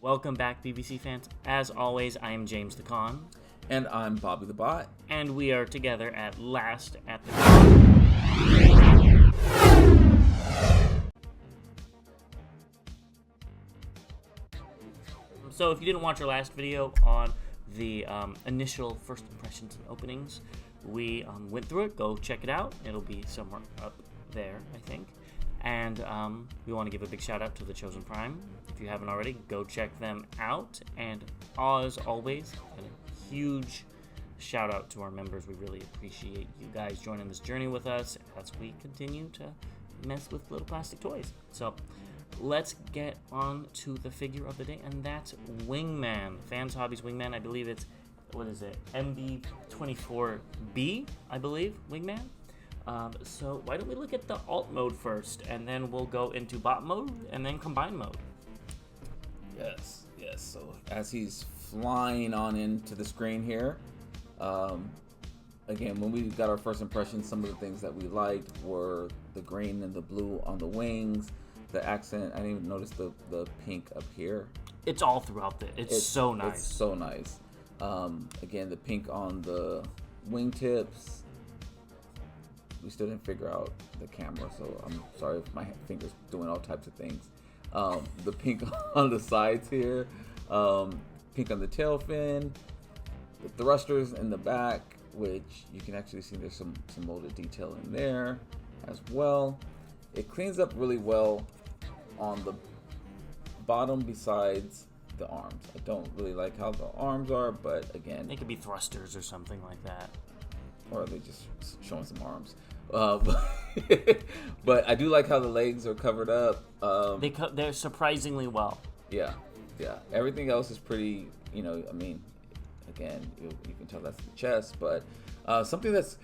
Welcome back, BBC fans. As always, I am James the Con. And I'm Bobby the Bot. And we are together at last at the Con. So if you didn't watch our last video on the initial first impressions and openings, we went through it. Go check it out. It'll be somewhere up there, I think. And we want to give a big shout out to the Chosen Prime. If you haven't already, go check them out. And as always, a huge shout out to our members. We really appreciate you guys joining this journey with us as we continue to mess with little plastic toys. So let's get on to the figure of the day, and that's Wingman. Fanshobby's Wingman. I believe it's, what is it? MB24B, I believe, Wingman. So why don't we look at the alt mode first, and then we'll go into bot mode, and then combine mode. Yes. So as he's flying on into the screen here, again, when we got our first impression, some of the things that we liked were the green and the blue on the wings, the accent. I didn't even notice the pink up here. It's all throughout it's so nice. It's so nice. Again, the pink on the wingtips. We still didn't figure out the camera, so I'm sorry if my finger's doing all types of things. The pink on the sides here, pink on the tail fin, the thrusters in the back, which you can actually see there's some molded detail in there as well. It cleans up really well on the bottom besides the arms. I don't really like how the arms are, but again, they could be thrusters or something like that. Or are they just showing some arms? But I do like how the legs are covered up. They're surprisingly well. Yeah. Everything else is pretty, I mean, again, you can tell that's the chest. But something that's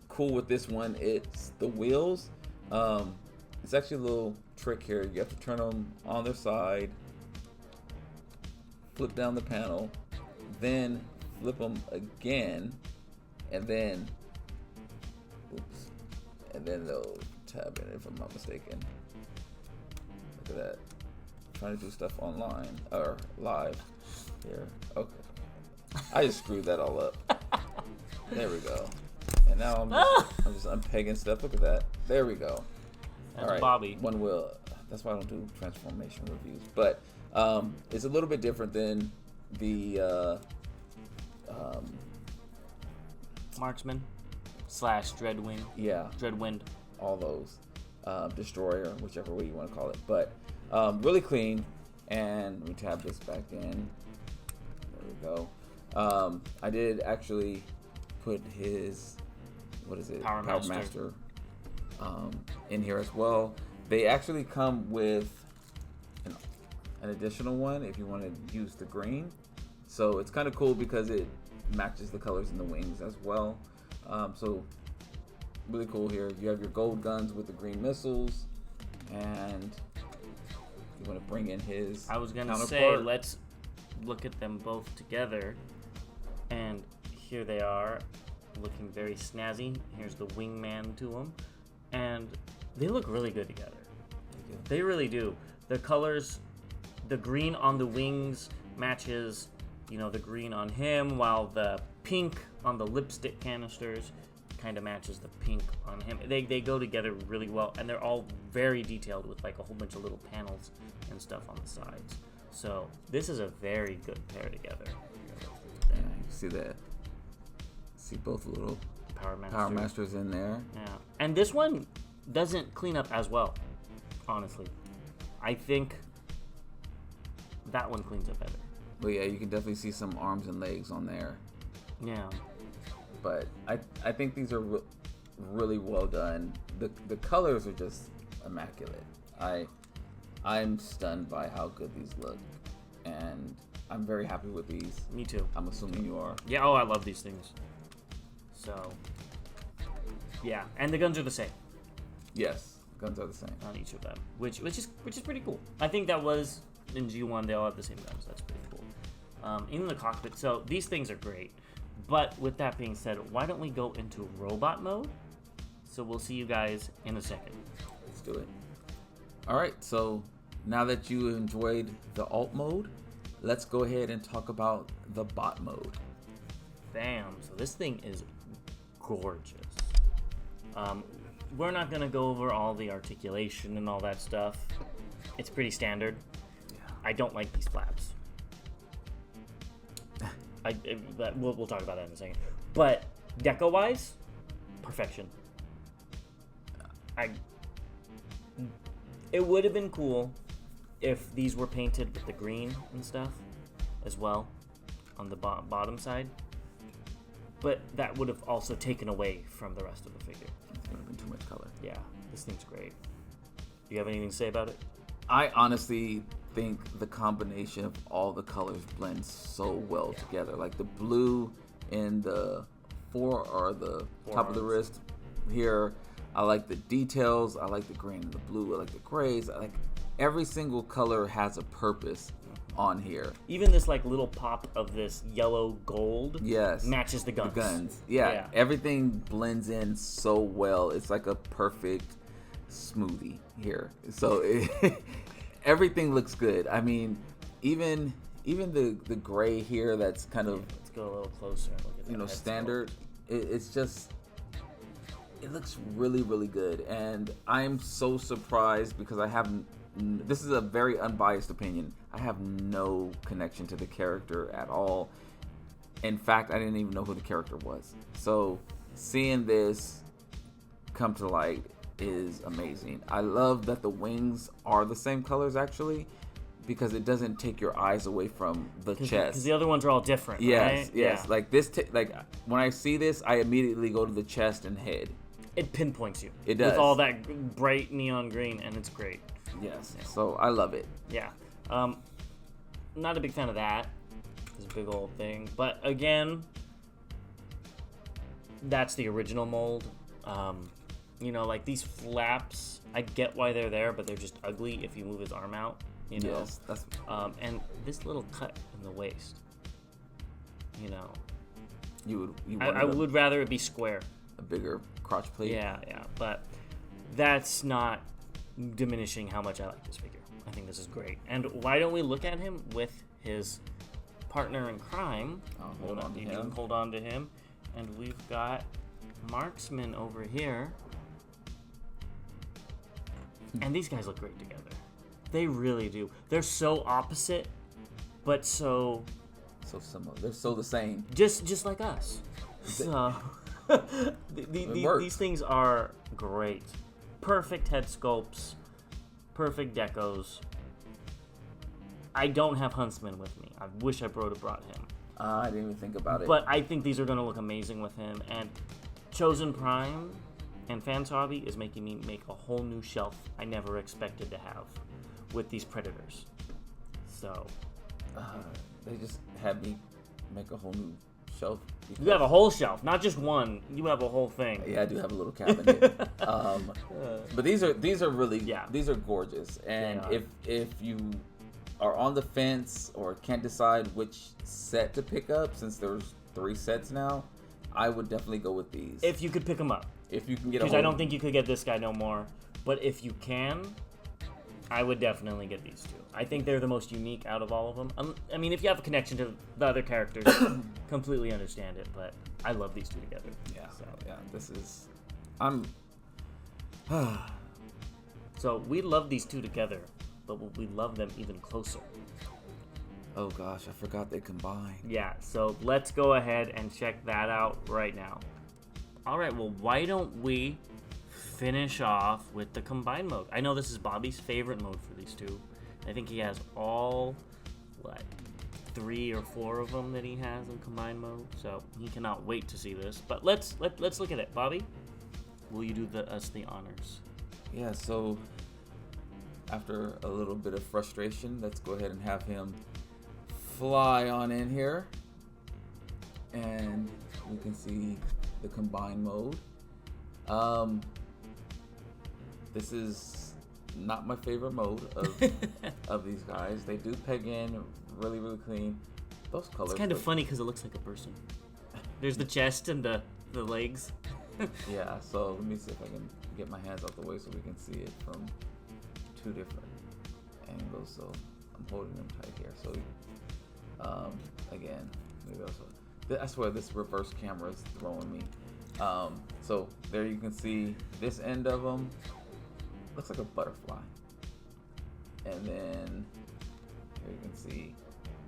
cool with this one, it's the wheels. It's actually a little trick here. You have to turn them on their side, flip down the panel, then flip them again, and then they'll tab in, if I'm not mistaken. Look at that. I'm trying to do stuff online or live here. Okay. I just screwed that all up. There we go. And now I'm just unpegging stuff. Look at that. There we go. That's all right. Bobby. One wheel. That's why I don't do transformation reviews. But it's a little bit different than the Marksman / Dreadwing. Yeah. Dreadwind. All those. Destroyer, whichever way you want to call it. But really clean. And we tab this back in. There we go. I did actually put his, what is it? Power Master. In here as well. They actually come with an additional one if you want to use the green. So it's kind of cool because it matches the colors in the wings as well. So really cool here. You have your gold guns with the green missiles, and you want to bring in his I was gonna counterpart. say, let's look at them both together, and here they are, looking very snazzy. Here's the wingman to them, and they look really good together. They really do. The colors, the green on the wings matches, the green on him, while the pink on the lipstick canisters kind of matches the pink on him. They go together really well, and they're all very detailed with like a whole bunch of little panels and stuff on the sides. So this is a very good pair together. Yeah, you see that. See both little Power Masters in there. Yeah, and this one doesn't clean up as well, honestly. I think that one cleans up better. But yeah, you can definitely see some arms and legs on there. Yeah. But I think these are really well done. The colors are just immaculate. I'm stunned by how good these look, and I'm very happy with these. Me too. I'm assuming you are. Yeah. Oh, I love these things. So yeah, and the guns are the same. Yes, guns are the same on each of them, which is pretty cool. I think that was in G1. They all have the same guns. That's pretty cool. In the cockpit. So these things are great. But with that being said, why don't we go into robot mode? So we'll see you guys in a second. Let's do it. All right, so now that you enjoyed the alt mode, let's go ahead and talk about the bot mode. Bam. So this thing is gorgeous. We're not going to go over all the articulation and all that stuff. It's pretty standard. Yeah. I don't like these flaps. But we'll talk about that in a second. But deco-wise, perfection. It would have been cool if these were painted with the green and stuff as well on the bottom side. But that would have also taken away from the rest of the figure. It's going to be too much color. Yeah, this thing's great. Do you have anything to say about it? I honestly think the combination of all the colors blends so well together. Like the blue in the top of the wrist here. I like the details. I like the green and the blue. I like the grays. I like every single color has a purpose on here. Even this like little pop of this yellow gold matches the guns. The guns. Yeah. Everything blends in so well. It's like a perfect smoothie here. So everything looks good. I mean, even the gray here that's kind of let's go a little closer and look at that standard. It's just it looks really, really good, and I'm so surprised because I haven't. This is a very unbiased opinion. I have no connection to the character at all. In fact, I didn't even know who the character was. So seeing this come to light is amazing. I love that the wings are the same colors actually, because it doesn't take your eyes away from the chest. Because the other ones are all different. Yes, right? yes. Yeah. Like this, like when I see this, I immediately go to the chest and head. It pinpoints you. It does. With all that bright neon green, and it's great. Yes. So I love it. Yeah. Not a big fan of that. This big old thing. But again, that's the original mold. You know, like these flaps, I get why they're there, but they're just ugly if you move his arm out. You know? Yes. That's. And this little cut in the waist. You know. I would rather it be square. A bigger crotch plate. Yeah. But that's not diminishing how much I like this figure. I think this is great. And why don't we look at him with his partner in crime? Hold on to him. You can hold on to him. And we've got Marksman over here. And these guys look great together. They really do. They're so opposite, but so similar. They're so the same. Just like us. So these things are great. Perfect head sculpts, perfect decos. I don't have Huntsman with me. I wish I would have brought him. I didn't even think about it. But I think these are going to look amazing with him. And Chosen Prime and Fanshobby is making me make a whole new shelf I never expected to have with these Predators. So they just had me make a whole new shelf. You have a whole shelf, not just one. You have a whole thing. Yeah, I do have a little cabinet. But these are really these are gorgeous. And if you are on the fence or can't decide which set to pick up, since there's 3 sets now, I would definitely go with these. If you could pick them up. If you can get because I don't think you could get this guy no more. But if you can, I would definitely get these two. I think they're the most unique out of all of them. I mean, if you have a connection to the other characters, completely understand it. But I love these two together. Yeah. So. Yeah. This is. So we love these two together, but we love them even closer. Oh gosh, I forgot they combine. Yeah. So let's go ahead and check that out right now. All right. Well, why don't we finish off with the combine mode? I know this is Bobby's favorite mode for these two. I think he has all 3 or 4 of them that he has in combine mode, so he cannot wait to see this. But let's look at it. Bobby, will you do us the honors? Yeah. So after a little bit of frustration, let's go ahead and have him fly on in here, and we can see the combine mode. This is not my favorite mode of these guys. They do peg in really, really clean. Those colors. It's kind of funny because it looks like a person. There's the chest and the legs. Yeah. So let me see if I can get my hands out the way so we can see it from 2 different angles. So I'm holding them tight here. So Again, maybe also, I swear this reverse camera is throwing me. So there you can see this end of them. Looks like a butterfly. And then here you can see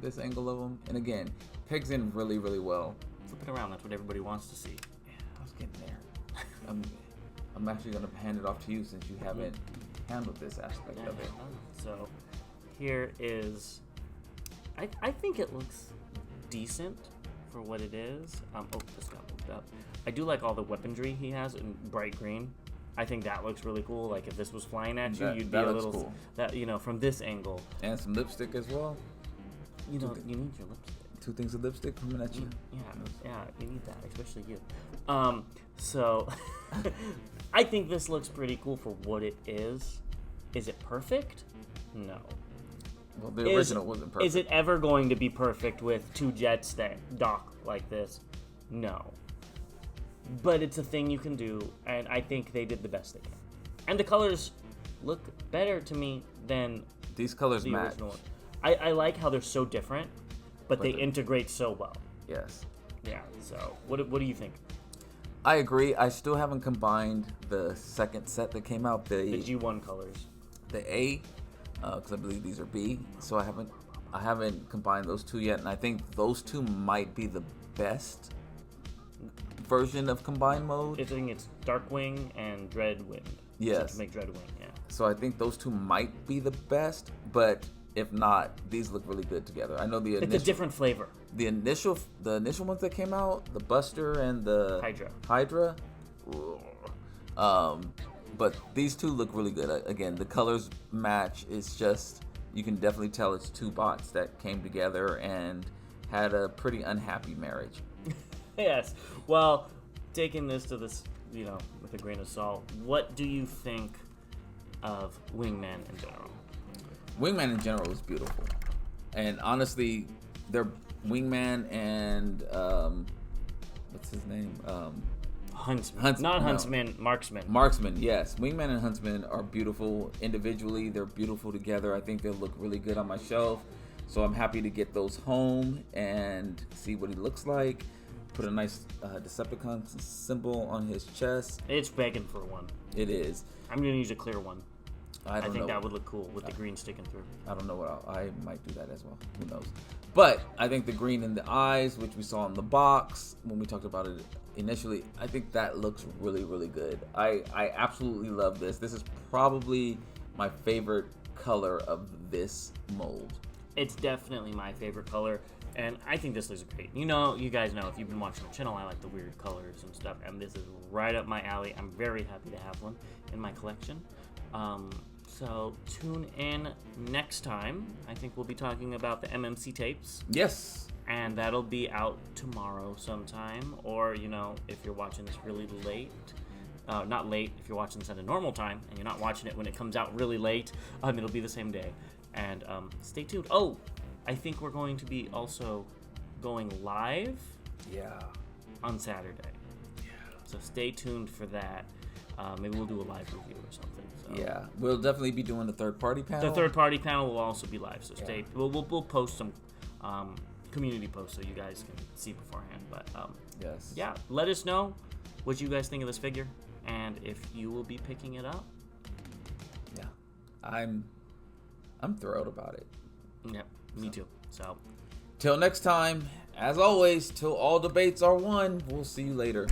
this angle of them. And again, pegs in really, really well. Flip it around. That's what everybody wants to see. Yeah, I was getting there. I'm actually going to hand it off to you since you haven't handled this aspect of it. So here is, I think it looks decent for what it is. This got moved up. I do like all the weaponry he has in bright green. I think that looks really cool. Like if this was flying at you, you'd be a little cool. That from this angle. And some lipstick as well. You need your lipstick. 2 things of lipstick coming at you. Yeah, you need that, especially you. So I think this looks pretty cool for what it is. Is it perfect? No. Well, the original wasn't perfect. Is it ever going to be perfect with 2 jets that dock like this? No. But it's a thing you can do, and I think they did the best they can. And the colors look better to me than these colors the match. original one. I like how they're so different, but they integrate so well. Yes. Yeah. So what do you think? I agree. I still haven't combined the second set that came out. The G1 colors. The A, because I believe these are B. So I haven't combined those 2 yet, and I think those 2 might be the best version of combined mode. I think it's Darkwing and Dreadwind. Yes. So make Dreadwing, yeah. So I think those 2 might be the best, but if not, these look really good together. I know it's a different flavor. The initial ones that came out, the Buster and the Hydra. But these 2 look really good. Again, the colors match. It's just, you can definitely tell it's 2 bots that came together and had a pretty unhappy marriage. Yes. Well, taking this to this, with a grain of salt, what do you think of Wingman in general? Wingman in general is beautiful. And honestly, they're Wingman and, what's his name? Huntsman. Not Huntsman, Marksman. Marksman, yes. Wingman and Huntsman are beautiful individually. They're beautiful together. I think they'll look really good on my shelf. So I'm happy to get those home and see what he looks like. Put a nice Decepticon symbol on his chest. It's begging for one. It is. I'm going to use a clear one. I think that would look cool with the green sticking through. I don't know what I might do that as well. Who knows? But I think the green in the eyes, which we saw in the box when we talked about it initially, I think that looks really, really good. I absolutely love this. This is probably my favorite color of this mold. It's definitely my favorite color, and I think this looks great. You guys know, if you've been watching the channel, I like the weird colors and stuff, and this is right up my alley. I'm very happy to have one in my collection. So tune in next time. I think we'll be talking about the MMC tapes. Yes. And that'll be out tomorrow sometime. Or, if you're watching this really late. Not late, if you're watching this at a normal time and you're not watching it when it comes out really late, it'll be the same day. And stay tuned. Oh, I think we're going to be also going live. Yeah. On Saturday. Yeah. So stay tuned for that. Maybe we'll do a live review or something. So. Yeah, we'll definitely be doing the third-party panel. The third-party panel will also be live, so stay. We'll post some community posts so you guys can see beforehand. But yes, yeah, let us know what you guys think of this figure and if you will be picking it up. Yeah, I'm thrilled about it. Yeah, me too. So, till next time, as always, till all debates are won. We'll see you later.